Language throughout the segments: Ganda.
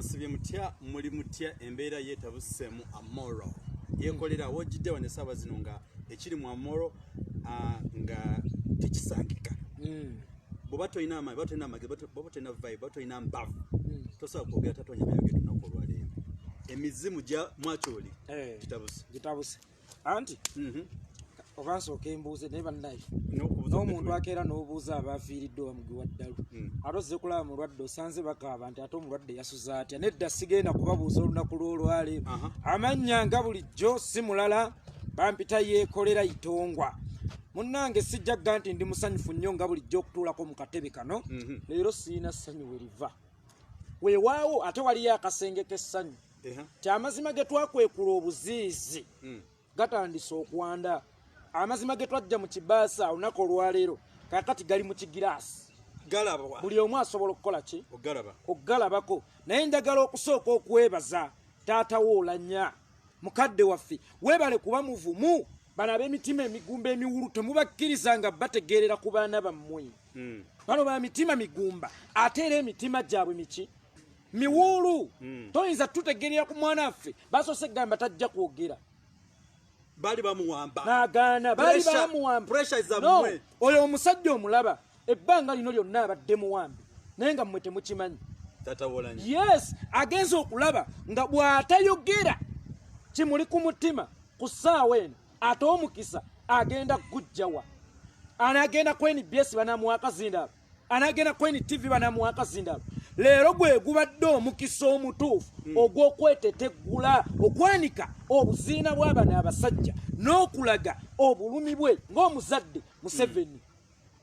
musibye mutya muli mutya embeera yeetabuse mu Amoro yekolera wojjidde wane saba zino nga ekiri mu Amoro nga tekisangika bwoba tolina amaanyi bwoba tolina amagezi bwoba tolina vibe bwoba tolina mbavu tosobola kwogera tatonya byogedde olunaku olwaleero emizimu gya mwakyoli gitabuse anti okansooka embuuze naye bannaye n'omuntu akeera n'obuuza abafiiridde wamugi wa ddalu ate ozze kulaba mulwadde osanze bakaaba nti ate omulwadde yasuza atya nedda sigenda kubabuuza olunaku lw'olwaleero amannya nga bulijjo si mulala bampita yeekolera itongwa munnange sijja gga nti ndi musanyufu nnyo nga bulijjo okutuulako mu katebe kano leero siina ssanyu we liva weewaawo ate waliyo akasenge k'essanyu ti amazima ge twakwekula obuziizi gatandise okwanda amazima ge twajja mu kibaasa olunaku olwaleero kakati gali mu kigiraasi buli omu asobola okukola ki okugalabako naye njagala okusooka okwebaza taata Oulanya mukadde waffe weebale kuba muvumu bano ab'emitima emigumba emiwulu temubakkiriza nga bategeerera ku baana bammwe bano ba mitima migumba ate era emitima gyabwe miki miwulu toyinza tutegeerera ku mwana waffe basoose gamba tajja kwogera bali bamuwamba nagaana bali bamuwamba no oyo omusajja omulaba ebbanga lino lyonna abadde muwambi naye nga mmwe temukimanyi Taata Oulanya yes agenza okulaba nga bw'atayogera kimuli ku mutima ku ssaawa eno ate omukisa agenda kugujjawa anagenda ku NBS banamuwa akazindaalo anagenda ku NTV banamuwa akazindaalo leero gwe gubadde omukisa omutuufu ogw'okweteteggula okwanika obuziina bw'abana abasajja n'okulaga obulumi bwe ng'omuzadde Museveni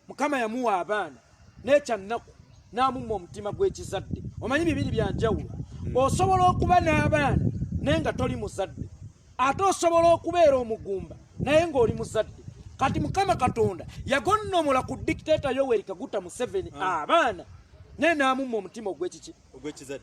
Mukama yamuwa abaana n'ekyannaku n'amumma omutima gw'ekizadde omanyi bibiri byanjawulo osobola okuba n'abaana naye nga toli muzadde ate osobola okubeera omugumba naye ng'oli muzadde kati Mukama Katonda yagonnomola ku dictator Yoweri Kaguta Museveni abaana naye n'amumma omutima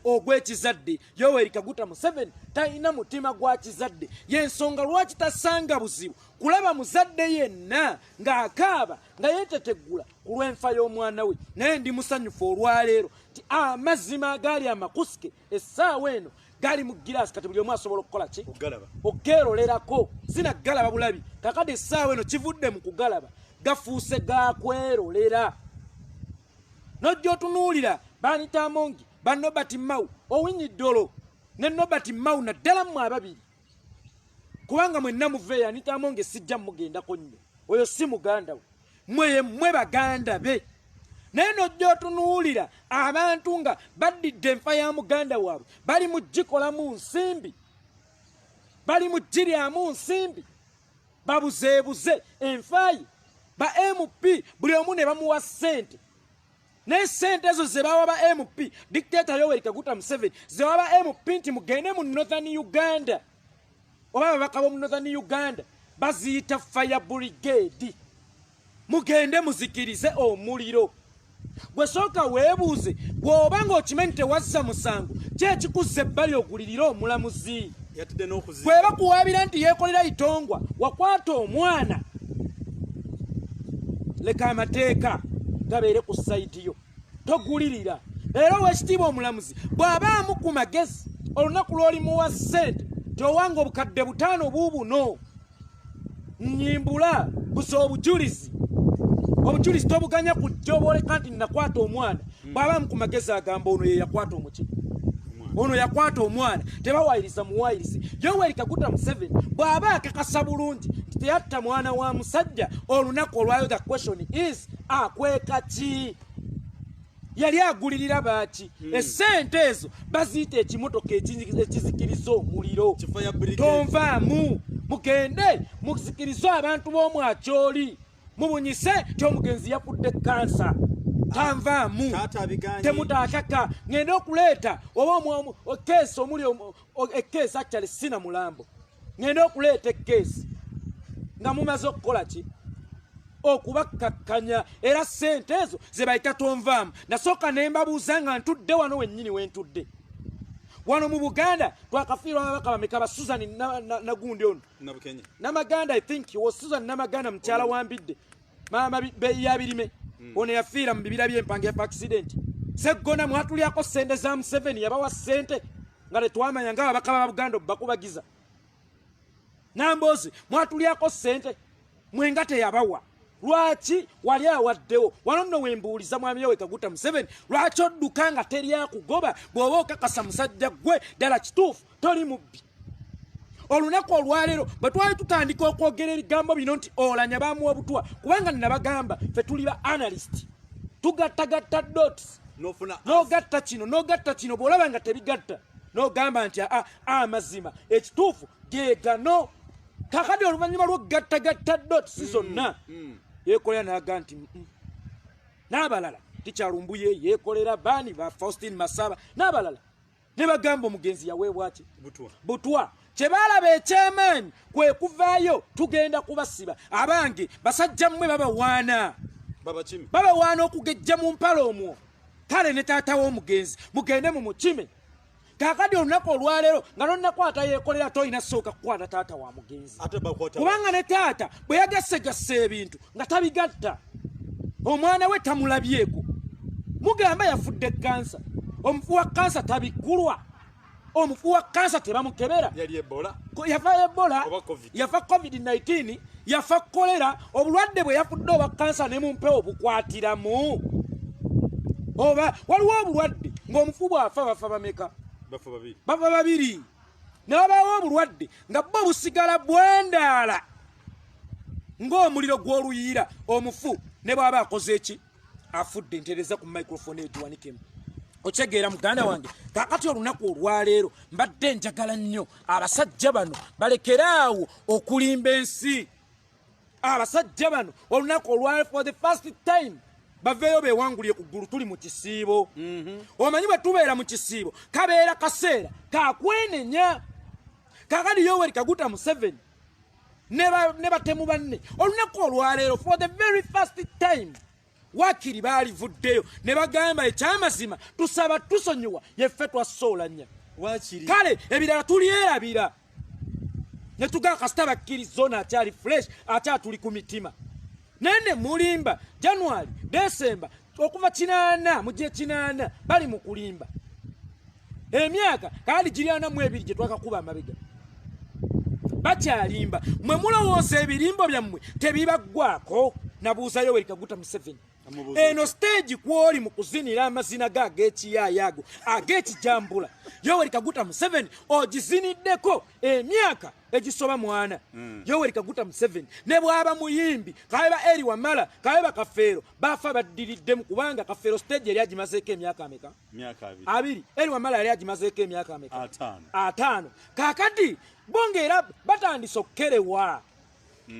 ogw'ekizadde Yoweri Kaguta Museveni talina mutima gwa kizadde y'ensonga lwaki tasanga buzibu kulaba muzadde yenna ng'akaaba nga yeeteteggula ku lw'enfa y'omwana we naye ndi musanyufu olwaleero ti amazima agaali amakusike essaawa eno gali mu giraasi kati buli omu asobola okukola ki okeerolerako sinaggalaba bulabi kakati essaawa eno kivudde mu kugalaba gafuuse gakwerolera nojja otunuulira Banita Amongi ba Nobert Mao Owinyi Dolo ne Nobert Mao naddala mu ababiri kubanga mwenna muve Anita Amongi sijja mugendako nnyo oyo si muganda we mwe baganda be naye nojja otunuulira abantu nga baddidde enfa ya muganda waabwe bali mu gikolamu nsimbi bali mu giryamu nsimbi babuzeebuze enfayi ba MP buli omu ne bamuwa ssente ne sente ezo ze bawa ba MP dictator Yoweri Kaguta Museveni ze bawa ba MP nti mugende mu Northern Uganda oba babaka bo mu Northern Uganda baziyita fire brigade mugende muzikirize omuliro gwe sooka weebuuze bw'oba ng'okimanyi tewazza musango kyekikuza ebbali ogulirira omulamuzi bwe bakuwaabira nti yeekolera itongwa wakwata omwana leka amateeka gabeere ku sayiti yo togulirira era wekitiibwa omulamuzi bw'abaamu ku magezi olunaku lw'olimuwa ssente tyowanga obukadde 5 buubuno nyimbula busa obujulizi tobuganya kujja obooleka nti nakwata omwana bw'abaamu ku magezi agamba ono ye yakwata omuki ono yakwata omwana tebawayiriza muwayirizi Yoweri Kaguta Museveni bw'aba akakasa bulungi nti teyatta mwana wa musajja olunaku olwayo the question is akweka ki yali agulirira baaki essente ezo baziyita ekimotoka ekizikiriza omuliro tonvaamu mugende muzikirize abantu b'omwakyoli mubunyise ty'omugenzi yafudde kansa tanvaamu temutaakaka ngende okuleeta oba keesi omuli ekeesi actually sina mulambo ngende okuleeta ekeesi nga mumaze okukola ki okubakkakkanya era ssente ezo ze bayita tonvaamu nasooka ne mbabuuza nga ntudde wano wennyini wentudde wano mu Buganda twakafiirwa ababaka bameka ba Susan Nagundi ono Namaganda I think was Susan Namaganda mukyala wambidde maama yabirime ono yafiira mu bibira by'empanga ya accident Seggona mwatulyako ssente za Museveni yabawa ssente nga tetwamanya nga ababaka ba Buganda bakubagiza. Nambozi mwatulyako ssente mwenga teyabawa. Lwaki wali awaddewo wano nno wembuuliza mwami we Kaguta Museveni lwaki odduka nga teri akugoba bw'oba okakasa musajja gwe ddala kituufu toli mubbi. Olunaku olwaleero bwe twali tutandika okwogera ebigambo bino nti Oulanya baamuwa butwa kubanga nabagamba ffe tuli ba analyst tugattagatta dots n'ogatta kino bw'olaba nga tebigatta n'ogamba nti amazima ekituufu geegano. Kakati oluvannyuma lw'ogattagatta dots zonna yeekolera n'aga nti n'abalala tikyalumbuye yeekolera baani ba Faustin Masaba n'abalala ne bagamba omugenzi yaweebwa ki butwa. Kye baalaba eky'amaanyi kwe kuvaayo tugenda kubasiba abange basajja mmwe babawaana okugejja mu mpala omwo. Kale ne taata w'omugenzi mugende mu mukime. Kakati olunaku olwaleero nga lonnakwata yeekolera toyina sooka kukwata taata wa mugenzi kubanga ne taata bwe yagasegassa ebintu nga tabigatta omwana we tamulabyeko. Mugamba yafudde kansa, omufu wa kansa tabikkulwa, omufu wa kansa tebamukebera. Yafa Ebola, yafa COVID-19, yafa kolera. Obulwadde bwe yafudde oba kansa ne mu mpewo bukwatiramu. Oba waliwo obulwadde ng'omufu bw'afa bafa bameka? Bafa babiri. Ne wabaawo obulwadde nga bwo busigala bwendaala ng'omuliro gw'oluyiira omufu ne bw'aba akoze eki afudde. Ntereza ku microphone etuwanikemu. Okyegera muganda wange kakati olunaku olwaleero mbadde njagala nnyo abasajja bano balekeraawo okulimba ensi. Abasajja bano olunaku olwaleero for the first time baveeyo beewangulye ku ggulu. Tuli mu kisiibo. Omanyi bwe tubeera mu kisiibo kabeera kaseera kakwenenya. Kakati Yoweri Kaguta Museveni ne batemu banne olunaku olwaleero for the very first time wakiri baalivuddeyo ne bagamba ekyamazima tusaba tusonyiwa yeffe twasse Oulanya. Kale ebirala tulyerabira ne tugaa kasita bakkirizo akyali fresh akyatuli ku mitima. Nene mulimba January December okuva 8 mu gye 8 bali mu kulimba. Emyaka kali giriana mu ebiri gye twakakuba amabega bakyalimba. Mwe mulowooza ebirimbo byammwe tebibaggwako. Nabuuza Yoweri Kaguta Museveni eno stage kwoli mu kuzinira amazina g'ekiyaayago ag'ekijambula. Yoweri Kaguta Museveni ogiziniddeko emyaka egisoba 4. Yoweri Kaguta Museveni ne bw'aba muyimbi kayeba eri wamala kayeba kafeero bafa baddiriddemu kubanga kafeero stage yali agimazeeko emyaka ameka? 2. Eri wamala yali agimazeeko emyaka ameka? 5. Kakati bongeera batandise okukerewa.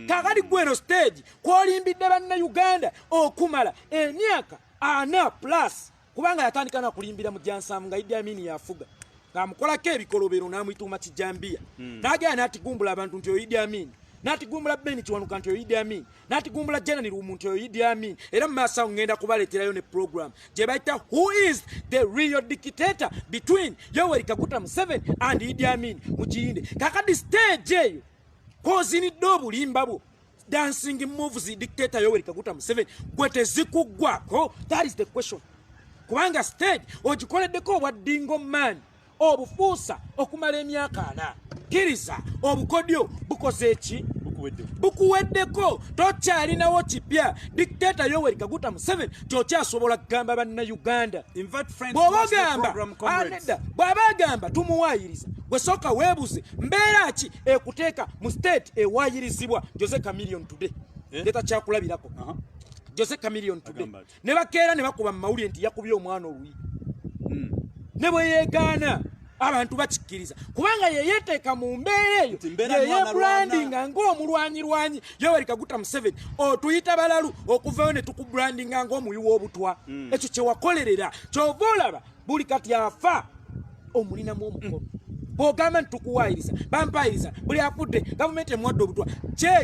Kakati gweno stage kwolimbidde bannayuganda okumala emyaka 4+ kubanga yatandika na kulimbira mu Jansamu nga Idi Amin yafuga ng'amukolako ebikolobero n'amuyituuma kijambiya. N'agenda n'atigumbula abantu nti oyo Idi Amin, n'atigumbula Beni Kiwanuka nti oyo Idi Amin, n'atigumbula General Lumu nti oyo Idi Amin. Era mu maaso awo ngenda kubaleeterayo ne program gye bayita Who is the real dictator between Yoweri Kaguta Museveni and Idi Amin mugiyinde. Kakati stage eyo kozinidde obulimba bwo dancing moves dictator Yoweri Kaguta Museveni gwe tezikuggwako. That is the question. Kubanga stage ogikoleddeko obwaddingo maani obufuusa okumala emyaka 4. Kiriza obukodyo bukoze eki? Bukuweddeko. Tokyalinawo kipya. Dictator Yoweri Kaguta Museveni kyokyasobola kugamba bannayuganda. Bw'aba agamba tumuwaayiriza gwe sooka weebuze mbeera ki ekuteeka mu state ewaayirizibwa Jose Chameleone today. Leta kyakulabirako Jose Chameleone today. Ne bakeera ne bakuba mu mawulire nti yakubye omwana oluyi. Ne bwe yeegaana abantu bakikkiriza kubanga yeyeteeka mu mbeera eyo yeyebrandinga ng'omulwanyirwanyi. Yoweri Kaguta Museveni otuyita balalu okuvayo ne tukubrandinga ng'omuyi w'obutwa. Ekyo kye wakolerera kyova olaba buli kati afa omulinamu omukono. Bw'ogamba nti tukuwaayiriza bampaayiriza buli afudde gavumenti emuwadde obutwa.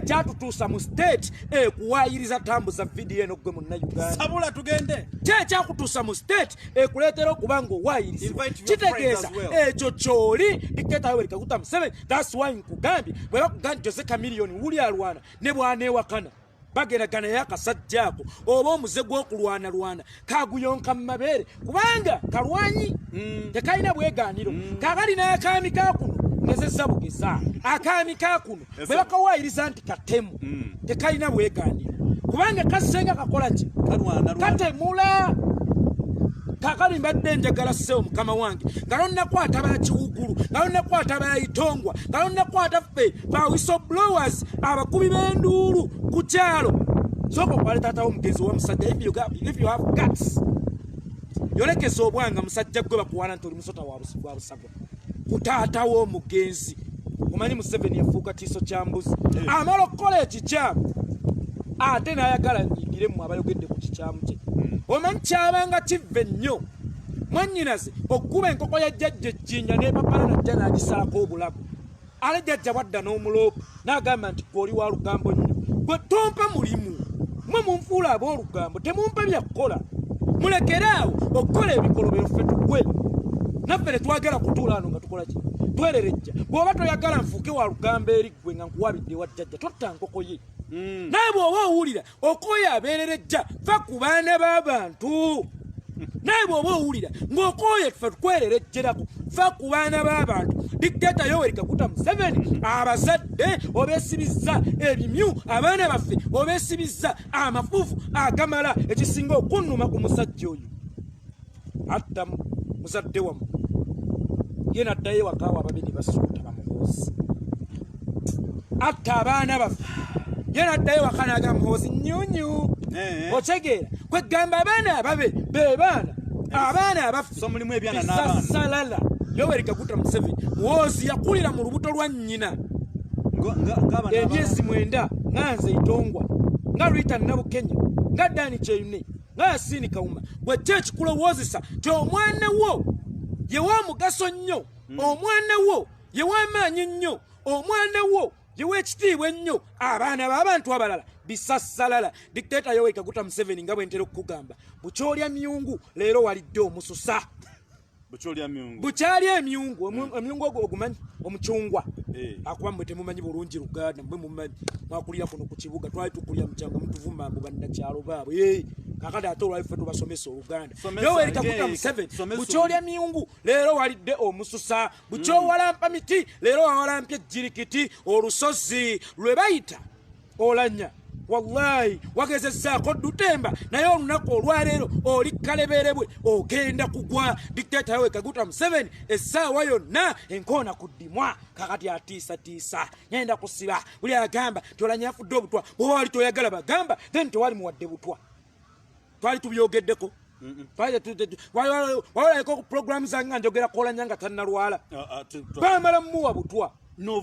Kyatutuusa mu state ekuwaayiriza tambuza vidiyo eno gwe munnayuganda. Sabula tugende. Kyakutuusa mu state ekuleetera okuba ng'owaayiriza. Kitegeeza ekyo kyoli dictator Yoweri Kaguta Museveni. That's why nkugambye bwe bakugamba Jose Chameleone wuli alwana ne bw'aneewakana bageragana yakasajja ako oba omuze gw'okulwana kaguyonka mu mabeere kubanga kalwanyi tekalina bwegaaniro kaakali n'akaami kakuno ngezezza bugeza akaami kakuno bwe bakawaayiriza nti katemu tekalina bwegaaniro kubanga kasenga kakola ki katemula kakali mbadde njagala seewo mukama wange nga lonnakwata bakiwugulu nga lonnakwata bayitongwa nga lonnakwata ffe ba whistleblowers abakubi b'enduulu ku kyalo sooka okwale taatawo omugenzi w'omusajja if you have guts yolekeza obwanga musajja gwe bakuwaana nti oli musota wa busagwa ku taatawo omugenzi omanyi Museveni yafuuka kiiso kya mbuzi amala okukola ekikyamu ate n'ayagala nnyingiremu abayogedde ku kikyamu kye omanyi kyabanga kiva ennyo mwannyinaze okuba enkoko ya jjajja ejjinja n'epapala najja n'agisaako obulago ale jjajja bwadda n'omuloopu n'agamba nti gw'oli wa lugambo nnyo gwe tompa mulimu mwe munfuula ab'olugambo temumpa byakukola mulekeraawo okukola ebikolobero ffe tugwe naffe ne twagala kutuula ano nga tukola ki twererejja bw'oba toyagala nfuuke wa lugambo eri ggwe nga nkuwabidde wa jjajja totta nkoko ye naye bw'oba owulira okoyo abeererejja fa ku baana b'abantu naye bw'oba owulira ng'okoyo ffe tukwererejjerako fa ku baana b'abantu dictator Yoweri Kaguta Museveni abazadde obeesibizza ebimyu abaana baffe obeesibizza amafuufu agamala ekisinga okunnuma ku musajja oyo atta muzadde wamu ye naddayo ewakaawo ababiri basuuta bamuhoozi atta abaana baffe ye naddayo wakanaga muhoozi nnyunyu otegeera kwegamba abaana ababe be baana abaana abaffe bisasalala Yoweri Kaguta Museveni muhoozi yakulira mu lubuto lwa nnyina emyezi 9 nga nze itongwa nga Rita Nabukenya nga Dani Kyeyune nga Yasini Kawuma bw'ajja ekikulowoozesa ti omwana wo ye w'omugaso nnyo omwana wo ye w'amaanyi nnyo omwana wo ye w'ekitiibwa ennyo abaana b'abantu abalala bisasalala dictator Yoweri Kaguta Museveni nga bwe ntera okukugamba bukyolya myungu leero walidde omususa bukyali emyungu emyungu ogwo ogumanyi omucungwa akuba mmwe temumanyi bulungi Luganda mmwe mumanyi mwakulira kuno ku kibuga twali tukulya mukyanga mutuvuma mbu bannakyalo baabwe kakati ate olwali ffe tubasomesa Oluganda Yoweri Kaguta Museveni bukyolya myungu leero walidde omususa bukyowalampa miti leero wawalampya ejjirikiti olusozi lwe bayita Oulanya wallahi wagezezzaako Dutemba naye olunaku olwaleero oli kaleberebwe ogenda kugwa dictator Yoweri Kaguta Museveni essaawa yonna enkoona ku ddimwa kakati atiisatiisa nyenda kusiba buli agamba ti Oulanya afudde obutwa bw'oba wali toyagala bagamba then tewali muwadde butwa twali tubyogeddeko waliko ku programu zange nga njogera ku Oulanya nga tannalwala bamala mmuwa butwa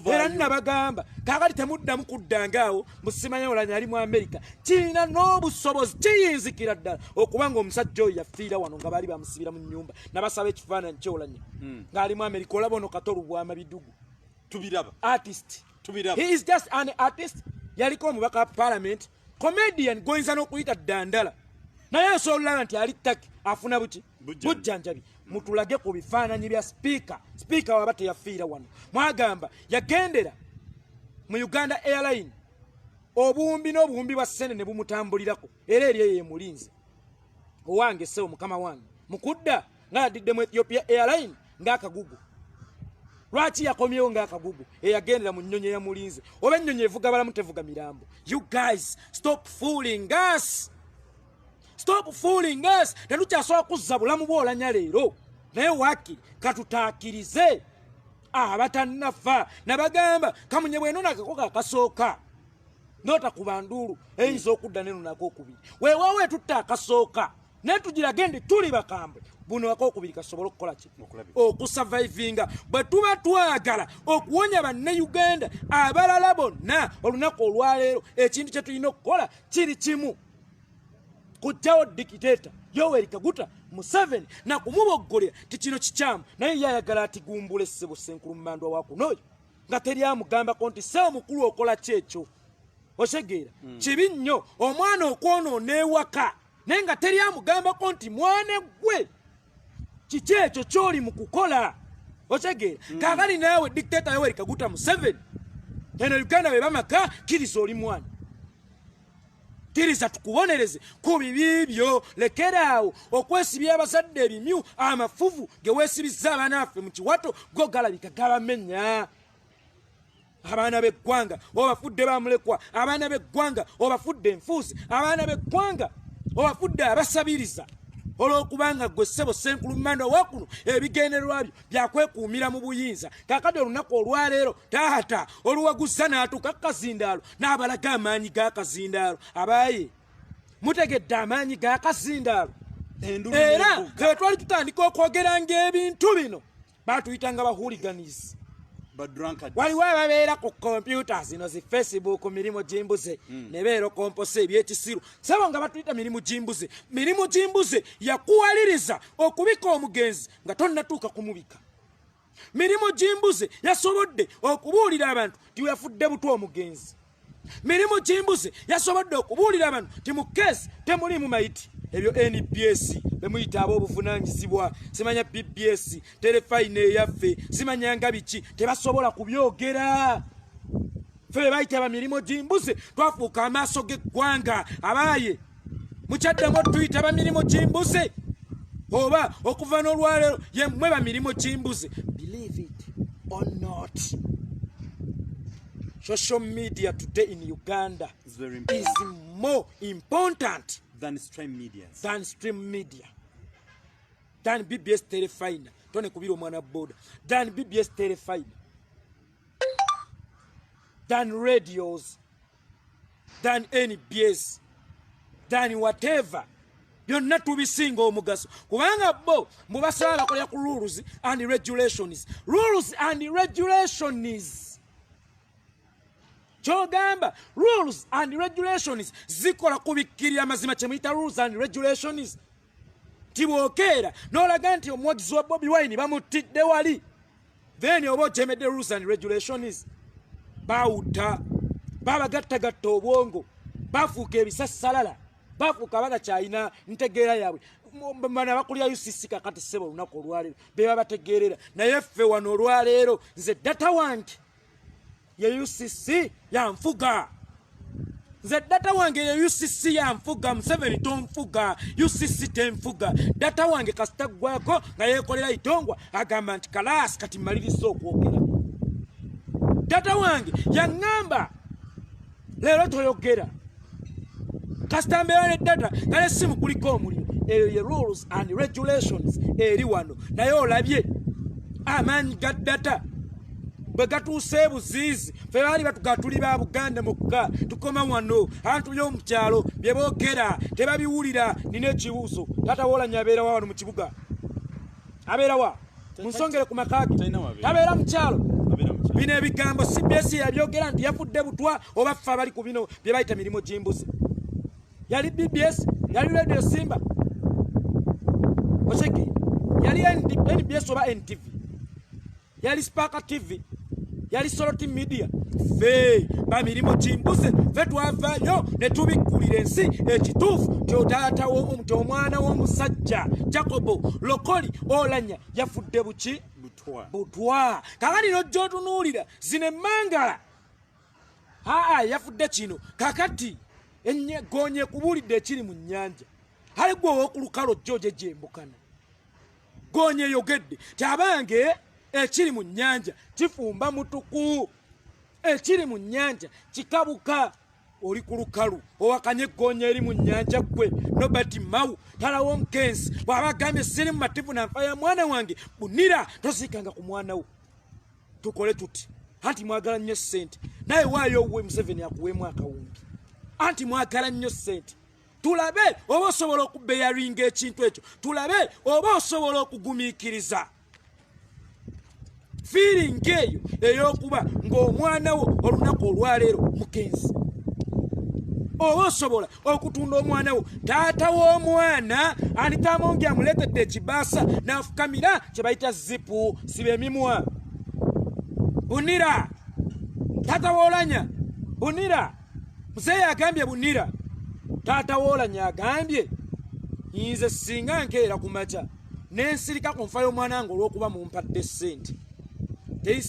era nabagamba kakati temuddamu kuddangaawo musimanya Oulanya ali mu Amerika kirina n'obusobozi kiyinzikira ddala okuba nga omusajja oyo yafiira wano nga baali bamusibira mu nnyumba nabasaba ekifaananyi ky'Oulanya ng'ali mu Amerika olaba ono katolu bwama bidugu artist he is just an artist yaliko omubaka wa parliament comedian goyinza n'okuyita ddandala naye osobola nti ali ttaki afuna buki bujjanjabi mutulage ku bifaananyi bya speaker waba teyafiira wano mwagamba yagendera mu Uganda Airline obuwumbi n'obuwumbi bwa ssene ne bumutambulirako era eri eyo emulinze owange sewo mukama wange mukudda nga yadidde mu Ethiopia Airline ng'akagugu lwaki yakomyewo ng'akagugu eyagendera mu nnyonyi eyamulinze oba ennyonyi evuga balamu tevuga mirambo you guys stop fooling us tetukyasobola kuzza bulamu bw'Oulanya leero naye waakiri katutaakirize abatannafa nabagamba kamunye bw'eno nakako kakasooka n'otakuba nduulu eyinza okudda neno nako okubiri weewaawo etutta akasooka naye tugirage ndi tuli bakambwe buno akokubiri kasobole okukola ki okusavaivinga bwe tuba twagala okuwonya banne Uganda abalala bonna olunaku olwaleero ekintu kye tulina okukola kiri kimu kujjawo dictator Yoweri Kaguta Museveni na kumuboggolera ti kino kikyamu naye yayagala atigumbula essebo Ssenkulu Mmandwa wa kuno oyo nga teri amugambako nti seewo mukulu okola kyekyo otegeera kibi nnyo omwana okwonoona ewaka naye nga teri amugambako nti mwana gwe kiki ekyo ky'oli mu kukola otegeera kaakali naawe dictator Yoweri Kaguta Museveni eno Uganda be bamaka kiriza oli mwana kkiriza tukubonereze ku bibi byo, lekeraawo okwesibya abazadde ebimyu amafuvu ge weesibizza abaana baffe mu kiwato go galabika gabamenya. Abaana b'eggwanga obafudde bamulekwa, abaana b'eggwanga obafudde enfuusi, abaana b'eggwanga obafudde abasabiriza, olw'okubanga ggwe ssebo Ssenkulumanda ow'okuno ebigendererwa byo byakwekuumira mu buyinza. Kaakati olunaku olwaleero taata oluwaguza n'atuuka kazindaalo n'abalaga amaanyi g'akazindaalo. Abaaye mutegedde amaanyi g'akazindaalo? Era fe twali tutandika okwogeranga ebintu bino baatuyitanga bahuliganizi. Waliwo ababeera ku kompyuta zino zi Facebook mirimu gimbuze ne beera okomposa ebyekisiru sabo nga batuyita mirimu gimbuze. Mirimu gimbuze yakuwaliriza okubika omugenzi nga tonnatuuka kumubika. Mirimu gimbuze yasobodde okubuulira abantu ti yafudde butwa omugenzi. Mirimu gimbuze yasobodde okubuulira abantu ti mu keesi temulimu mayiti. Ebyo NBS bemuyita ab'obuvunaanyizibwa, simanya BBS, terefayina eyaffe, simanyanga biki, tebasobola kubyogera. Ffe bayita bamirimu gimbuze twafuuka amaaso g'eggwanga. Abaaye mukyaddamu tuyita bamirimu gimbuze oba okuva n'olwaleero yemmwe bamirimu gimbuze. Believe it or not, social media today in Uganda is more important than stream media, than BBS terefayina tone kubira omwana boda, than BBS terefayina, than radios, than NBS, than whatever. Byonna tubisinga omugaso kubanga bo mubasaba bakolera ku rules and regulations. Rules and regulations kyogamba rules and regulations zikola kubikkirira mazima kyemuyita rules and regulations. Tibwokeera n'olaga nti omuwagizi wa Bobi Wine bamutidde wali, then oba okyemedde rules and regulations. Bawuta babagattagatta obwongo, bafuuka ebisassalala, bafuuka abagakyalina ntegeera yaabwe. Bana bakulya UCC kakati ssebo olunaku olwaleero beba bategeerera, naye ffe wano olwaleero nze data wange ye UCC yanfuga. Nze data wange ye UCC yanfuga. Museveni tonfuga, UCC tenfuga. Data wange kasita gwako nga yeekolera itongwa agamba nti kalaasi kati mmaliriza okwogera. Data wange yaŋŋamba leero toyogera, kasita mbeera ne data nga n'essimu kuliko omuliro. Eyo ye rules and regulations eri wano. Naye olabye amaanyi ga data bwe gatuuse buziizi, ffe baali batugatuli ba Buganda mukka, tukoma wano abantu by'omukyalo bye boogera tebabiwulira. Nina ekibuuzo, Taata Oulanya abeera wa wano mu kibuga? Abeera wa? Munsongere ku makaage. Tabeera mu kyalo. Bino ebigambo CBS yabyogera nti yafudde butwa oba ffe abali ku bino bye bayita mirimu gimbuze. Yali BBS, yali Radio Simba, Oseki, yali NBS oba NTV, yali Spark TV, yali Soroti Media. Ffe bamirimu gimbuze, ffe twavaayo ne tubikkulira ensi ekituufu kyotaata w'omuntu omwana w'omusajja Jacob Oulanya yafudde buki? Butwa. Kakati n'ojja otunuulira zino emmangala yafudde kino. Kakati gonye kubuulidde ekiri mu nnyanja, ali gwe ow'okulukalu ojja gyembukana. Gonye yogedde tabange ekiri mu nnyanja kifumba mutuku, ekiri mu nnyanja kikabuka. Oli ku lukalu owakanye gonye eri mu nnyanja gwe Nobert Mau talawo Nkensi bw'abagambye siri mu mativu na nfa ya mwana wange bunira tosiikanga ku mwana wo. Tukole tuti anti mwagala nnyo ssente, naye waayo we Museveni akuweemu akawumbi anti mwagala nnyo ssente. Tulabe oba osobola okubeyaringa ekintu ekyo, tulabe oba osobola okugumiikiriza feeling eyo ey'okuba ng'omwana wo olunaku olwaleero mukenzi. Oba osobola okutunda omwana wo, taata w'omwana anitamongi amuleetedde ekibaasa n'afukamira kye bayita zipu siba emimwa. Bunira Taata Oulanya, bunira muzeeyi agambye bunira. Taata Oulanya agambye nze singa nkeera ku makya n'ensirika ku nfa y'omwana wange olw'okuba mumpadde ssente,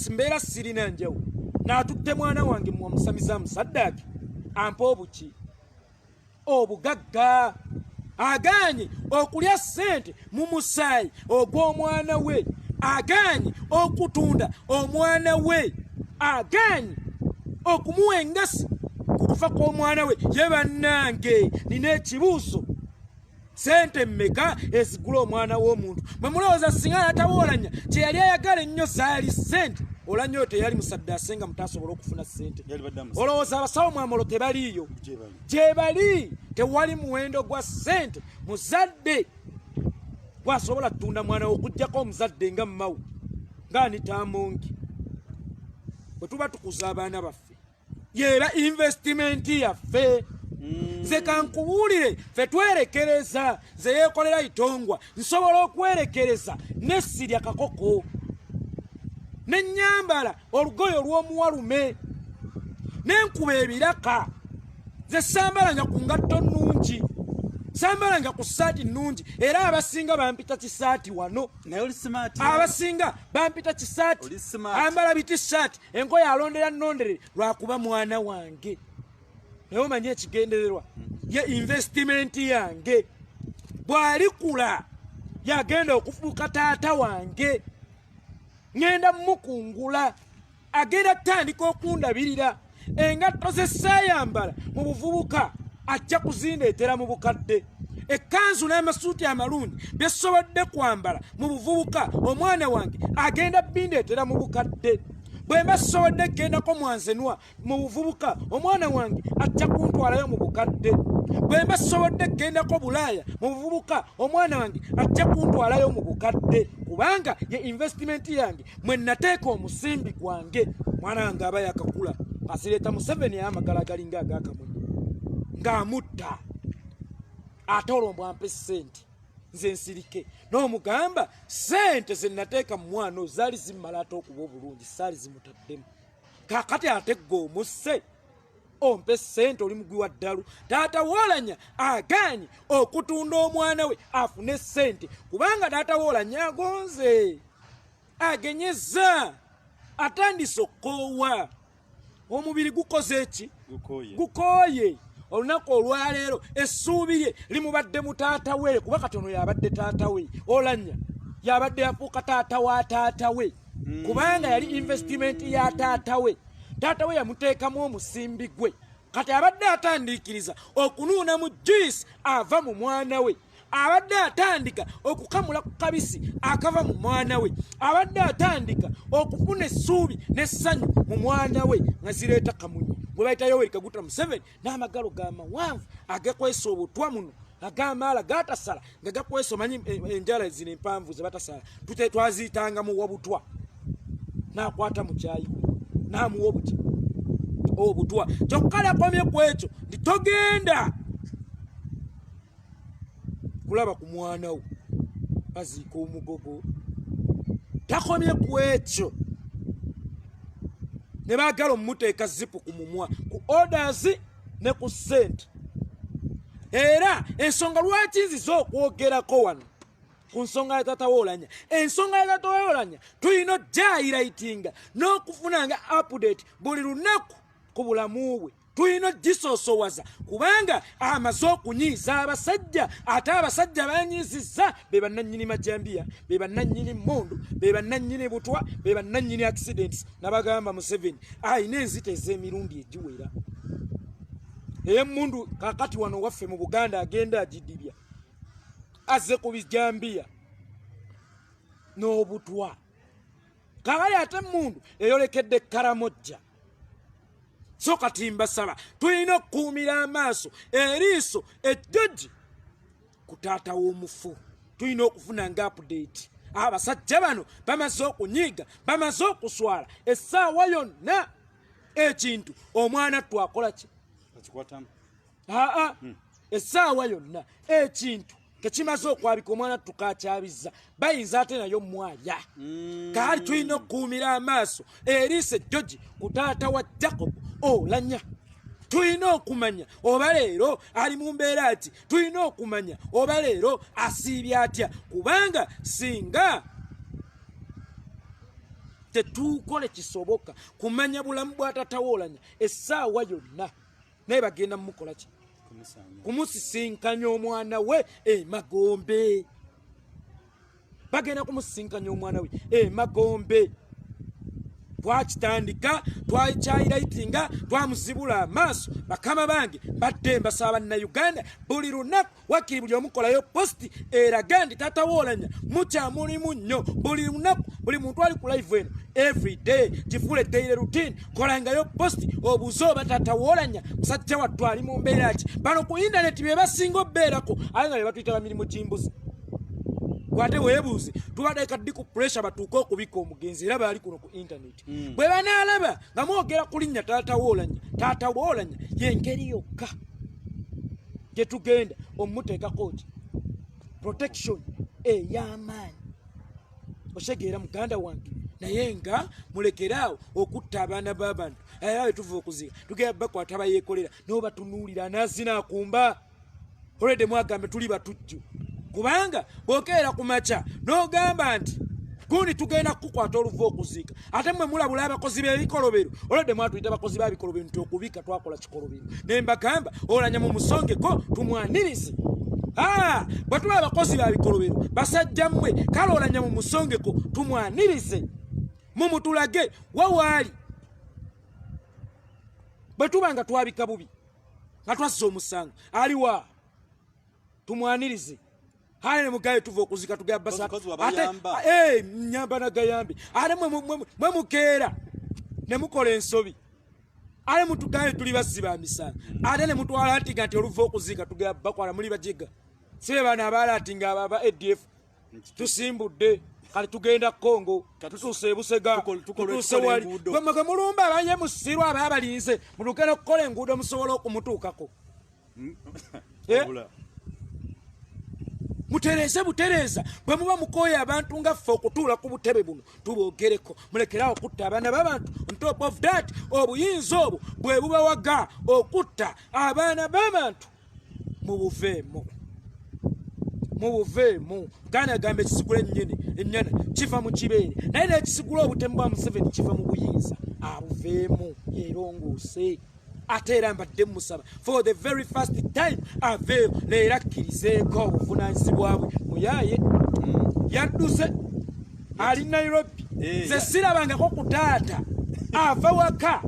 mbeera sirina njawulo, n'atutte mwana wange mwamusamiza musaddaaki ampa obuki. obugagga, agaanye okulya ssente mu musaayi ogw'omwana we, agaanye okutunda omwana we, agaanye okumuwa engasi ku kufa kw'omwana we. Ye bannange, nina ekibuuzo, sente mmeka ezigula omwana w'omuntu? Bwe mulowooza singa Taata Oulanya kye yali ayagala ennyo zaali ssente, Oulanya oyo teyali musadde asenga mutasobola okufuna ssente? Olowooza abasawo mwamolo tebaliiyo? Gye bali, tewali muwendo gwa ssente muzadde gwasobola kutunda mwana we okuggyako omuzadde nga mmawo nga Anita Amongi. Bwe tuba tukuza abaana baffe yeera investimenti yaffe. Nze kankubuulire, ffe twerekereza, ze yeekolera itongwa, nsobola okwerekereza n'essirya kakoko, ne nnyambala olugoye olw'omuwalume, n'enkuba ebiraka. Nze sambalanga ku ngatto nnungi, sambalanga ku ssaati nnungi, era abasinga bampita kisaati wano. Abasinga bampita kisaati, ambala bitissaati, engoye alondera nnonderere lwakuba mwana wange. Naye omanyi ekigendererwa ye investimenti yange. Bw'alikula yagenda okufuuka taata wange, ngenda mukungula, agenda tandika okundabirira. Engatto ze saayambala mu buvubuka ajja kuzindeetera mu bukadde. Ekkanzu n'amasuuti amalungi bye sobodde kwambala mu buvubuka, omwana wange agenda bindeetera mu bukadde. Bwe mba sobodde gendako mwanzenwa mu buvubuka, omwana wange ajja kuntwalayo mu bukadde. Bwe mba sobodde gendako Bulaaya mu buvubuka, omwana wange ajja kuntwalayo mu bukadde. Kubanga ye investimenti yange, mwe nateeka omusimbi gwange. Mwana wange aba yakakula, asireeta Museveni ay'amagala galinga ag'akamunye ng'amutta, ate olwo mbwampe ssente nze nsirike. N'omugamba ssente ze nateeka mu mwana zaali zimmala ate okuba obulungi, saali zimutaddemu. Kaakati ate ggwe omusse ompe ssente, oli mugwi wa ddalu. Taata Oulanya agaanye okutunda omwana we afune ssente, kubanga Taata Oulanya agonze, agenyezza, atandise okkoowa. Omubiri gukoze eki? Gukooye. Olunaku olwaleero essuubi lye limubadde mu taata we, kuba katono yabadde taata we. Oulanya yabadde yafuuka taata wa taata we, kubanga yali investimenti ya taata we. Taata we yamuteekamu omusimbi gwe, kati abadde atandiikiriza okunuuna mu juice ava mu mwana we, abadde atandika okukamula ku kabisi akava mu mwana we, abadde atandika okufuna essuubi n'essanyu mu mwana we, nga zireeta kamunye gwe bayita Yoweri Kaguta Museveni n'amagalo g'amawanvu agakwesa obutwa muno ag'amaala gatasala nga gakwesa, omanyi enjala zino empanvu ze batasala twaziyitanga mu wabutwa, n'akwata mu kyayi n'amuwa obuti obutwa. Kyokka akomye ku ekyo nti togenda kulaba ku mwana wo baziika omugogo. Takomye ku ekyo, ne baagala omuteeka zipu ku mumwa, ku orders ne ku ssente. Era ensonga lwaki nziza okwogerako wano ku nsonga ya Taata Oulanya, ensonga ya Taata Oulanya tulina ogyayirayitinga n'okufunanga update buli lunaku ku bulamu bwe. Tulina ogisoosowaza kubanga amaze okunyiiza abasajja, ate abasajja banyiizizza be bannannyini majambiya, be bannannyini mmundu, be bannannyini butwa, be bannannyini accidents. Nabagamba Museveni ayina enzita ez'emirundi egiwera. Ey'emmundu kaakati wano waffe mu Buganda agenda agidibya, azze ku bijambiya n'obutwa. Kaakali ate emmundu eyolekedde Karamojja. So kati mbasaba tulina okukuumira amaaso eriiso ejjogi ku taata w'omufu. Tulina okufuna nga update. Abasajja bano bamaze okunyiiga, bamaze okuswala essaawa yonna ekintu omwana twakola ki? Essaawa yonna ekintu kekimaze okwabika omwana tukakyabizza, bayinza ate nayo mwalya. Kaali tulina okukuumira amaaso eriiso ejjogi ku taata wa Jacob Oulanya. Tulina okumanya oba leero ali mu mbeera ati, tulina okumanya oba leero asiibye atya, kubanga singa tetukole kisoboka kumanya bulamu bwa Taata Oulanya essaawa yonna, naye bagenda mumukola ki? kumusisinkanya omwana we Magombe. Bagenda kumusisinkanya omwana we Magombe. Twakitandika twakyayirayitinga twamuzibula amaaso bakama bange badde mbasaba na Uganda buli lunaku wakiri buli omukolayo posti eraga nti Taata Oulanya mukyamulimu nnyo buli lunaku buli muntu ali ku live eno every day kifule daily routine kolangayo posti obuuze oba Taata Oulanya musajja wattu ali mu mbeera ki bano ku internet bye basinga obbeerako ate nga bye batuyita bamirimu gy'imbuzi. Kwate weebuuze tubadde kaddi ku pressure batuuke okubika omugenzi era baali kuno ku internet. Bwe banaalaba nga mwogera ku linnya Taata Oulanya, Taata Oulanya y'engeri yokka gye tugenda omuteekako ki protection ey'amaanyi. Oshegeera muganda wange naye nga mulekeraawo okutta abaana b'abantu era bwe tuva okuziga tugenda bakwata bayeekolera n'obatunuulira n'azina akumba olwedde mwagambe tuli batujju. Kubanga bwokeera ku makya n'ogamba nti gundi tugenda kukwata oluva okuziika ate mmwe mulabula abakozi b'ebikolobero olwedde mwatuyita abakozi b'ebikolobero nti okubika twakola kikolobero ne mbagamba Oulanya mu musongeko tumwanirize. Bwe tuba abakozi ba bikolobero basajja mmwe kale Oulanya mu musongeko tumwanirize mumutulage wawaali. Bwe tuba nga twabika bubi nga twazza omusango aliwa tumwanirize. Hale mugaye tuva okuzika tugamba basa ate nyamba na gayambi ate mwe mukeera ne mukola ensobi ale mutugaye tuli basiba misana ate ne mutwala nti nti oluva okuzika tugamba bakwala muli bajiga sibe bana abala ati nga baba ADF tusimbudde kali tugenda Kongo tutuuse ebusega tutuuse wali gwe mulumba abanye musirwa ababalinze mulugenda okukola enguudo musobola okumutuukako. Mutereze butereza bwe muba mukoya abantu nga ffe okutuula ku butebe buno tubogereko mulekerawo okutta abaana b'abantu. On top of that obuyinza obwo bwe bubawaga okutta abaana b'abantu mubuveemu. Gana agamba ekisigula ennyana kiva mu kibeere naye n'ekisigula obutemu bwa Museveni kiva mu buyinza abuveemu yeerongoose. Ate era mbadde musaba for the very first time aveeyo leero akkirizeeko obuvunaanyizibwa bwe muyaye yadduze ali Nairobi. Nze sirabangako ku Taata ava waka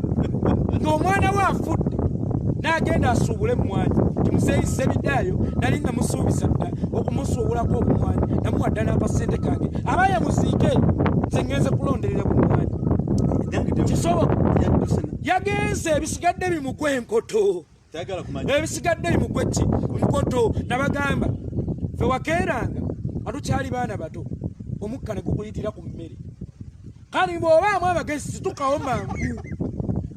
ng'omwana we afudde n'agenda asuubule mmwanyi timuseeyise bidaayo nali namusuubiza dda okumusuubulako obumwanyi namuwadda n'akasente kange aba yamuziike nze ngenze kulonderera bumwanyi kisoboka. Yagenze ebisigadde bimugwe enkoto ebisigadde bimugwe ki nkoto nabagamba fe wakeeranga atukyali baana bato omukka ne gukuyitira ku mmere kali bw'obaamu amagezi situkawo mangu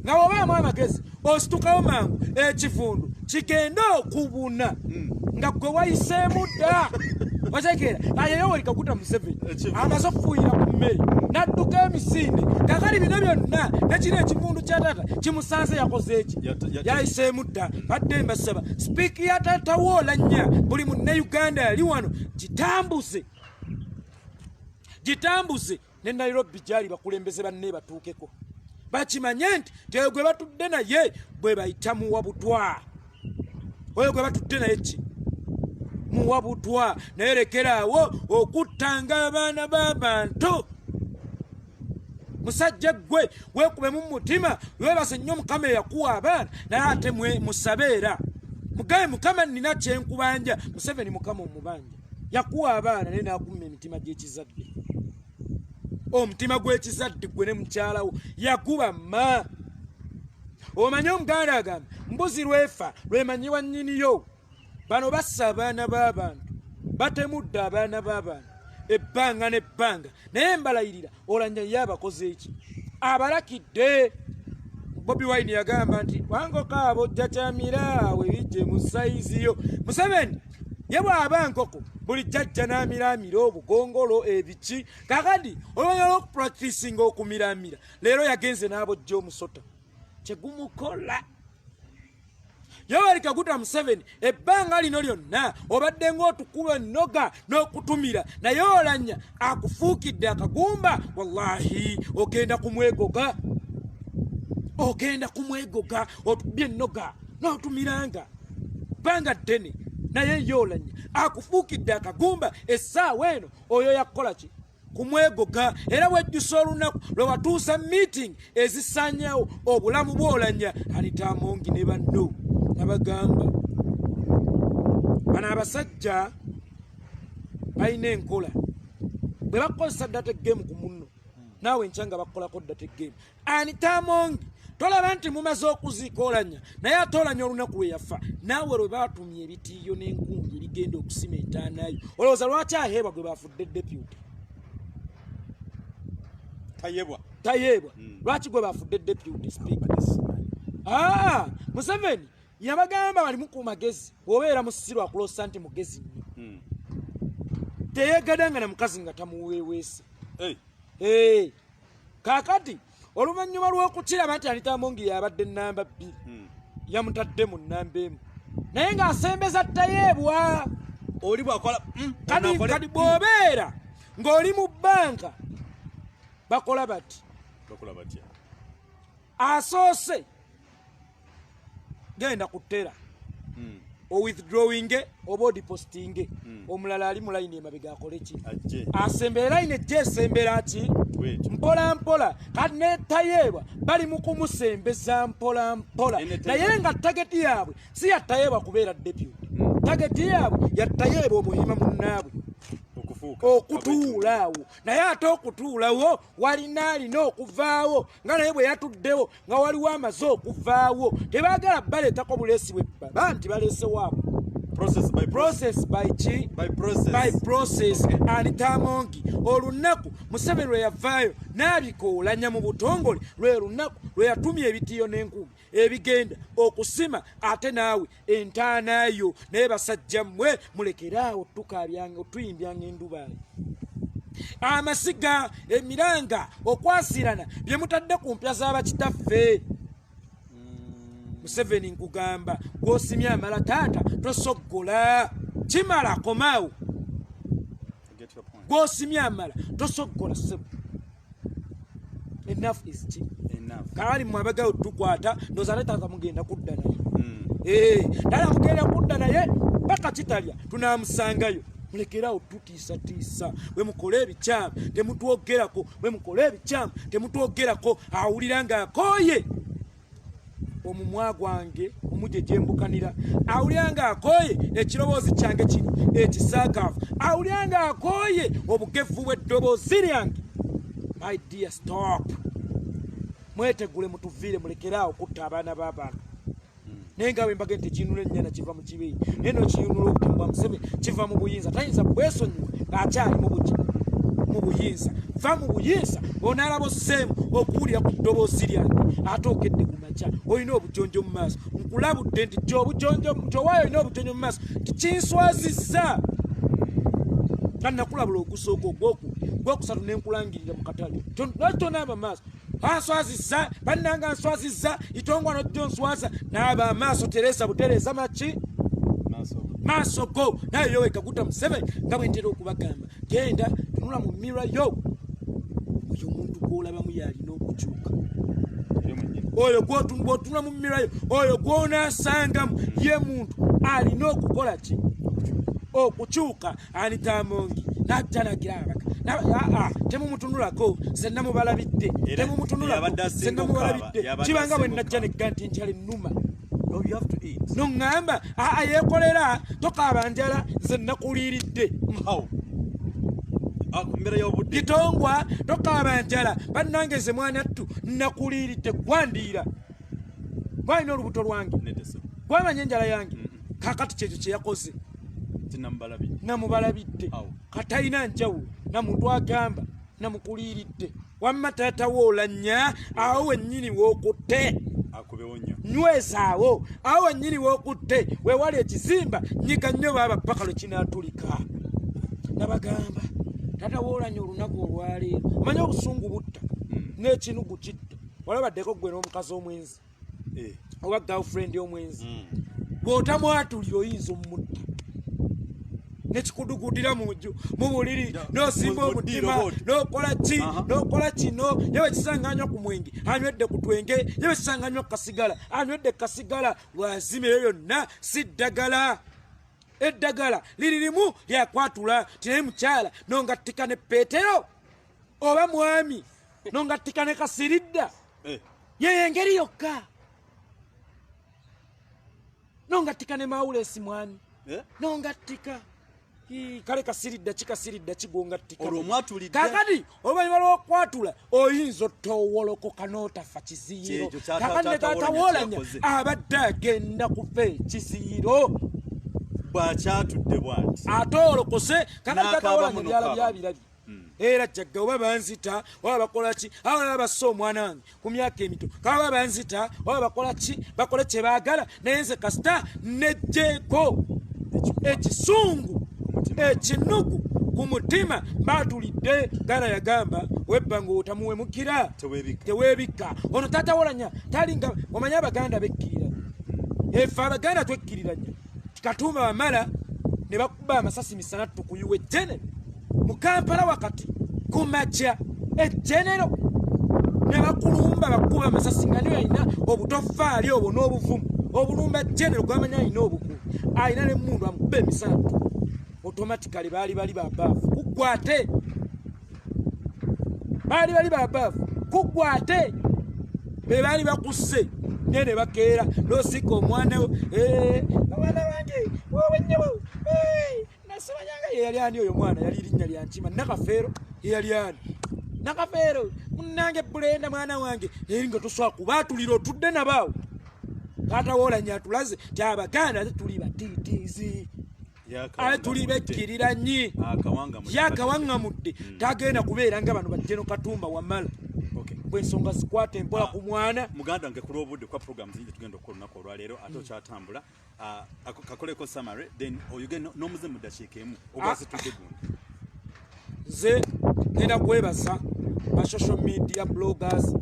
nga bw'obaamu amagezi ositukawo mangu ekivundu kigenda okubuna nga gwe wayiseemu dda wategeera ayeyoweri kaguta Museveni amaze okufuuyira ku mmere n'adduka emisinde kakali bino byonna nekiri ekivundu kya Taata kimusanze yakoze eki yayiseemu dda. Badde mbasaba sipiiki ya Taata Oulanya buli munnauganda yali wano gitambuze ne Nairobi gyali bakulembeze banne batuukeko bakimanye nti teyo gwe batudde naye bwe bayita muwa butwa oyo gwe batudde naye ki muwa butwa naye lekeraawo okuttanga abaana b'abantu. Musajja gwe weekube mu mutima weebase nnyo Mukama eyakuwa abaana naye ate musabeera mugabe Mukama nina kyenkubanja. Museveni Mukama omubanja yakuwa abaana naye n'akumma emitima gy'ekizadde. Omutima gw'ekizadde gwe ne mukyalawo yakuba mma. Omanye omuganda agamba mbuzi lwefa lwemanyiwa nnyiniyo. Bano bassa abaana b'abantu batemudde abaana b'abantu ebbanga n'ebbanga naye mbalayirira Oulanya ye abakoze eki abalakidde. Bobi Wine yagamba nti wangoka abojja kyamiraawe bijje mu sayizi yo. Museveni ye bw'aba nkoko buli jjajja n'amiraamira obugongolo ebiki kakadi olwanya lw'okupracticinga okumiraamira leero yagenze n'abojja omusota kyegumukola. Yoweri Kaguta Museveni ebbanga lino lyonna obadde ng'otukuba ennoga n'okutumira naye Oulanya akufuukidde akagumba. Wallahi ogenda kumwegoga otubye ennoga n'otumiranga ebbanga ddene naye ye Oulanya akufuukidde akagumba essaawa eno oyo yakukola ki kumwegoga era wejjusa olunaku lwe watuusa meeting ezisaanyawo obulamu bw'Oulanya Anita Amongi ne banno nabagamba bano abasajja balina enkola bwe bakozesa data game ku munno naawe nkyanga bakolako data game Anita Amongi tolaba nti mumaze okuziika Oulanya naye ate Oulanya olunaku lwe yafa naawe lwe baatumya ebitiiyo n'enkumbi ebigenda okusima entaanayo olowooza lwaki aheebwa gwe baafudde deputy tayeebwa lwaki gwe baafudde deputy speaker Museveni yabagamba balimu ku magezi obeera musisirwa akulosa nti mugezi nnyo teyeegadanga na mukazi nga tamuweeweese kaakati oluvannyuma lw'okukiraba nti Anita Amongi yabadde namba 2 yamutadde mu namba 1 naye ng'asembeza tayeebwa oli bwakola kadi bw'obeera ng'oli mu bbanka bakola bati asoose genda kuttera owithdrawinge oba odipostinge omulala ali mu layini emabega akole ki asembera layini ejja esembera ki mpola mpola kati ne tayeebwa bali mu kumusembeza mpola mpola naye nga tageti yaabwe si ya tayeebwa kubeera deputy tageti yaabwe ya tayeebwa omuyima munnaabwe okutuulaawo naye ate okutuulawo alina okuvaawo nga naye bwe yatuddewo nga waliwo amaze okuvaawo tebaagala baleetako buleesi bwebba nti baleesewaabo process by process Anita Amongi olunaku Museveni lwe yavaayo n'abika Oulanya mu butongole lwe lunaku lwe yatumya ebitiiyo n'enkumbi ebigenda okusima ate naawe entaanayo naye basajja mmwe mulekeraawo tuyimbyanga endubaali amasiga emiranga okwasirana bye mutadde ku mpya z'abakitaffe Museveni nkugamba gw'osimya amala taata tosoggola kimala komaawo gw'osimya amala tosoggola ssebo enough is cheap kaali mwabagawo tukwata ndoza taata mugenda kudda naye tala mugenda kudda naye paka kitalya tunaamusangayo mulekerawo tutiisatiisa bwe mukola ebikyamu temutwogerako bwe mukola ebikyamu temutwogerako awulira ng'akooye omumwa gwange omuje gyembukanira awulira ng'akooye ekirowoozi kyange kino ekisaakaafu awulira ng'akooye obugevu bw'eddoboozi lyange my dear stop mwetegule mutuviire mulekeraawo kutta abaana b'abantu naye nga bwe mbage nti kinula ennyana kiva mu kibeeyi naye no kiyunula okutambwa Museveni kiva mu buyinza tayinza bwesonyiwa ng'akyali mu buyinza va mu buyinza onaalaba osseemu okuwulira ku ddoboozi lyange ate okedde ku makya olina obujonjo mu maaso nkulabudde nti kyowaayo olina obujonjo mu maaso tikinswazizza kannakulabula ogusooka ogwokusatu nenkulangirira mu katale lwaki tonaaba maaso answazizza bannanga nswazizza itongwa nojjo nswaza naaba amaaso teresa butereza maki maaso go naye yo wekaguta Museveni nga bwe ntera okubagamba genda tunula mu mirror yo oyo omuntu gw'olabamu yalina okukyuka oyo gw'otunula mu mirror yo oyo gw'onaasangamu ye muntu alina okukola ki okukyuka Anita Amongi najja nagira abaka temumutunulako senna mubalabidde temumutunulako senna mubalabidde kibanga bwe najja negga nti ntyala ennuma noŋŋamba yeekolera tokaaba njala nze nakuliiridde kitongwa tokaaba njala bannange ze mwanattu nakuliiridde gwandiira gwalina olubuto lwange gwamanya enjala yange kakati kyekyo kye yakoze namubalabidde katalina njawulo namuntu agamba namukuliiridde wamma taata wo Oulanya awo wennyini wookutte nywezaawo awo wennyini wookutte weewali ekizimba nyiga nnyo baaba paka lwe kinaatulika nabagamba taata wo Oulanya olunaku olwaleero omanye obusungu butta n'ekinugu kitta walabaddeko gwe n'omukazi omwenzi oba girlfriend omwenzi bw'otamwatulira oyinza omutta nekikudugudira munju mu buliri n'osimba omutima n'okola ki n'okola kino yewe kisanganywa ku mwenge anywedde ku twenge yewe kisanganywa ku kasigala anywedde kasigala lwazima eyo yonna si ddagala eddagala liririmu lyakwatula tinaye mukyala nongattika ne Peetero oba mwami nongattika ne Kasiridda yeyo engeri yokka nongattika ne Mawulesi mwami nongattika kale Kasiridda kigongattika kakati oluvannyuma lw'okwatula oyinza ottowolokoka n'otafa kiziiro kakati ne Taata Oulanya abadde agenda kufa ekiziiro bw'akyatudde bw'ati ate olokose kakati Taata Oulanya byala byabirabye era jjagga oba banzita oba bakola ki abalala bassa omwana wange ku myaka emito kaba banzita oba bakola ki bakole kye baagala naye nze kasita nejjeeko ekisungu ekinugu ku mutima baatulidde gala yagamba webbanga otamuwemukira teweebikka ono Taata Oulanya talinga omanye Abaganda bekkirira efe Abaganda twekkiriranya Katumba bamala ne bakuba amasasi misana tukuyuwa ejjenero mu Kampala wakati ku makya ejjenero ne bakulumba bakuba amasasi nga niyo alina obutofaali obwo n'obuvumu obulumba ejjenero gwamanya alina obukubi alina n'emmundu amukuba emisana automatically baali babaavu kuggwate baali babaavu kuggwate be baali bakusse ne bakeera n'osika omwana wange wowenyabo nasabanyanga yeyali ani oyo mwana yali linnya lyankima Nakafeero yeyali ani Nakafeero munnange Bulenda mwana wange eri nga tosobola kubaatulira otudde nabaawo Taata Oulanya atulaze ti Abaganda ate tuli batiitiizi ate tuli bekkirira nnyi yakawangamudde tagenda kubeera nga bano bajjeno Katumba wamala bwensonga zikwata empola ku mwana muganda wange kulwa obudde kwa program zingi tugenda okukola olunaku olwaleero ate okyatambula kakoleko summary then oyogere n'omuze mu ddakiika emu ogwazitudde gundi nze ngenda kwebaza ba social media bloggers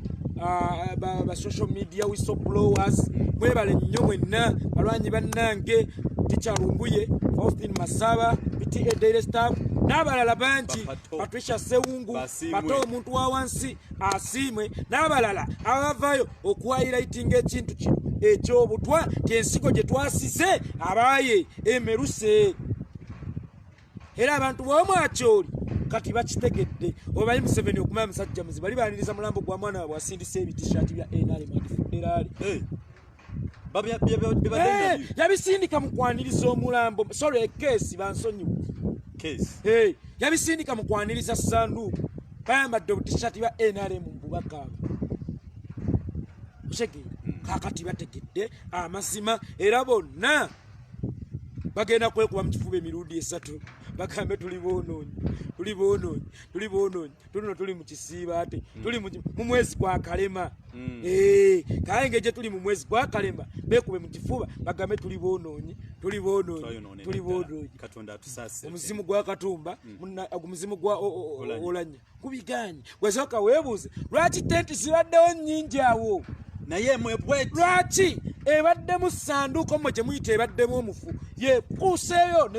ba social media whistleblowers mwebale nnyo mwenna balwanyi bannange Tikyalumbuye Faustin Masaba PTA Daily Staff n'abalala bangi Patricia Sewungu bato omuntu wa wansi asiimwe n'abalala abavayo okuwayirayitinga ekintu kino ekyobutwa kyensiko gye twasize abaaye emeruse era abantu bw'omwakyoli kati bakitegedde obayi Museveni okumanya musajja muzi bali baaniriza mulambo gwa mwana waabwe asindisa ebitishaati bya NRM Federali yabisindika mu kwaniriza omulambo sorry case bansonyiwe yabisindika mu kwaniriza sanduuku bayambadde obutishaati bya NRM mbubaka osegeera kakati bategedde amazima era bonna bagenda kwekuba mu kifuba emirundi esatu bagambe tuli boonoonyi tulino tuli mu kisiiba ate tuli mu mwezi gwa kalema kaenge gye tuli mu mwezi gwa kalema beekube mu kifuba bagambe tuli boonoonyi omuzimu gwa Katumba omuzimu gwa Oulanya kubiganye wezooka weebuuze lwaki tenti zibaddewo nnyingi awo naye mwebweti lwaki ebaddemu sanduuko mwe gye muyita ebaddemu omufu yekuuseeyo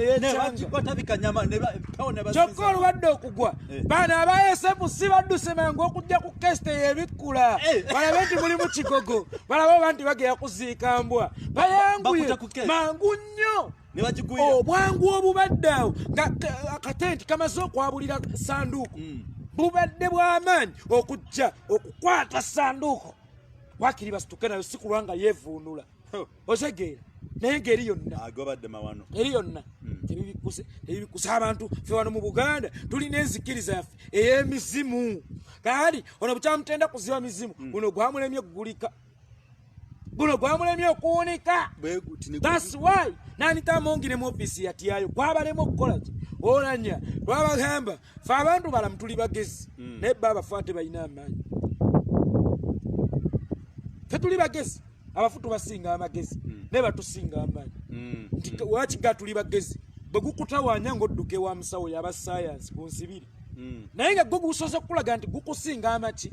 kyokka olubadde okugwa bano abayesefu si badduse mangu okujja ku kesite yebikkula balabe nti mulimu kigogo balabe oba nti bagera kuziika mbwa bayanguye mangu nnyo obwangu obubadde awo nga akatenti kamaze okwabulira sanduuko bubadde bw'amaanyi okujja okukwata sanduuko wakiri basituke nayo si kulwanga yevuunula osegeera naye ng'eri yonna tebibikuse abantu ffe wano mu Buganda tulina enzikiriza yaffe ey'emizimu kaali ono bukyamutenda kuziba mizimu guno gwamulemye okugulika guno gwamulemye okuwunika that's why nanitaamongire mu ofiisi yatyayo gwabalemu okukola ki Oulanya lwabagamba ffe abantu balamu tuli bagezi naye baabafe ate balina amaanyi ffe tuli bagezi abafu tubasinga amagezi naye batusinga amaanyi nti wakiga tuli bagezi bwe gukutawaanya ng'odduka ewa musawo yaba sayansi ku nsibiri naye nga gwe gusoose okukulaga nti gukusinga amaki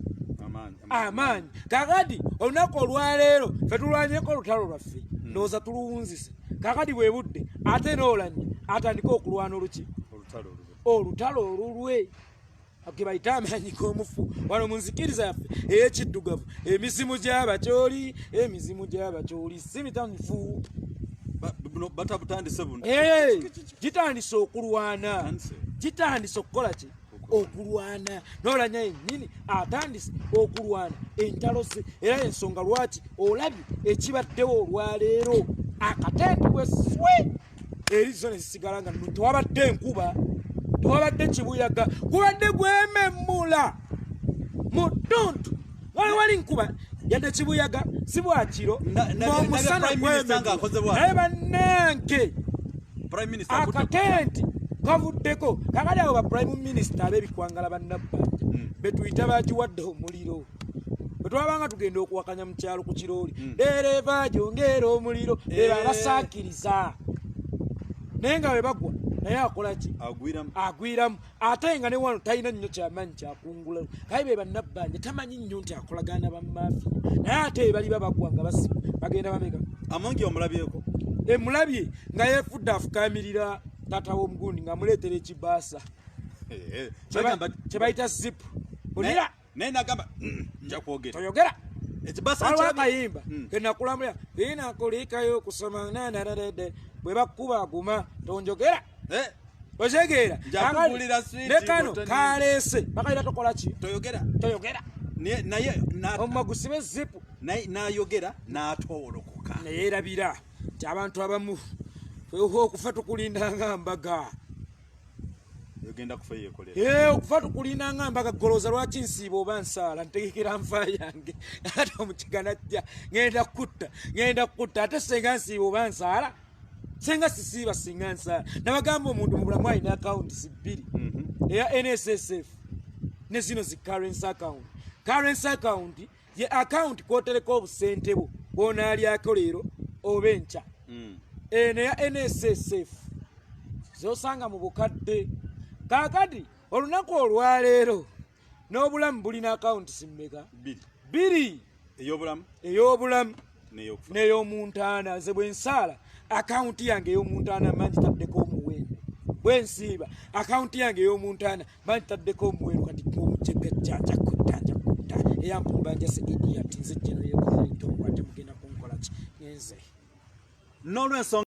amaanyi kakati olunaku olwaleero ffe tulwanyeko olutalo lwaffe ndowooza tuluwunzise kakati bwe budde ate n'Oulanya atandika okulwana oluki olutalo olulwe ge bayita amaanyi g'omufu wano mu nzikiriza yaffe ey'ekiddugavu emizimu gy'abakyoli si mitamifu batabutandise buno gitandise okulwana gitandise okukola ki okulwana n'Oulanya yennyini atandise okulwana entalo ze era ensonga lwaki olabye ekibaddewo olwaleero akatenti bweswe erizo ne zisigala nga tewabadde enkuba tewabadde kibuyaga gubadde gwememmula mu ttuntu wali nkuba yadde kibuyaga si bwakiro n'omusana gwememmula naye bannange akatenti kavuddeko kakali abo ba prime minister ab'ebikwangala bannabbanja betuyita bagiwadde omuliro bwetwabanga tugenda okuwakanya mu kyalo ku kirooli dereva gyongera omuliro era abasaakiriza naye nga bwe bagwa naye akola ki agwiramu ate nga ne wano talina nnyo kyamaanyi kyakungulawo kaye be bannabbanja tamanyi nnyo nti akolagana bamaafiya naye ate bali babagwa nga basiba bagenda bameka amangi omulabyeko emulabye nga yeefudde afukaamirira taata w'omugundi nga muleetera ekibaasa kye bayita zipu ulira naye nagamba nja kwogera toyogera ekibaasa akayimba kenakulamulira inakuliikayo okusoma nanarede bwe bakuba aguma tonjogera otegeera nekano kaleese bakayita tokola ki toyogera naye omumagusibe zipu nayogera n'atowolokoka neyeerabira nti abantu abamu okufa tukulindanga mbaga okufa tukulindanga mbaga goloza lwaki nsiiba oba nsaala ntegekera nfa yange ate omukigana jja ngenda kutta ate senga nsiiba oba nsaala senga sisiiba singa nsaala nabagamba omuntu mu bulamu alina akawunti 2 eya NSSF ne zino zi currency account ye account kwotereko obusente bwo bwonaalyako leero oba enkya eno ya NSSF zosanga mu bukadde kakati olunaku olwaleero n'obulamu bulina akawunti simmeka 2 ey'obulamu n'ey'omuntaana nze bwe nsaala akawunti yange ey'omuntaana mangi taddeko omuwendo bwe nsiiba akawunti yange ey'omuntaana mangi taddeko omuwendo kati omujjegajja nja kutta eyampumba se idi ati nze jeno yekola ito ate mugenda kunkola ki ngenze n'olwensonga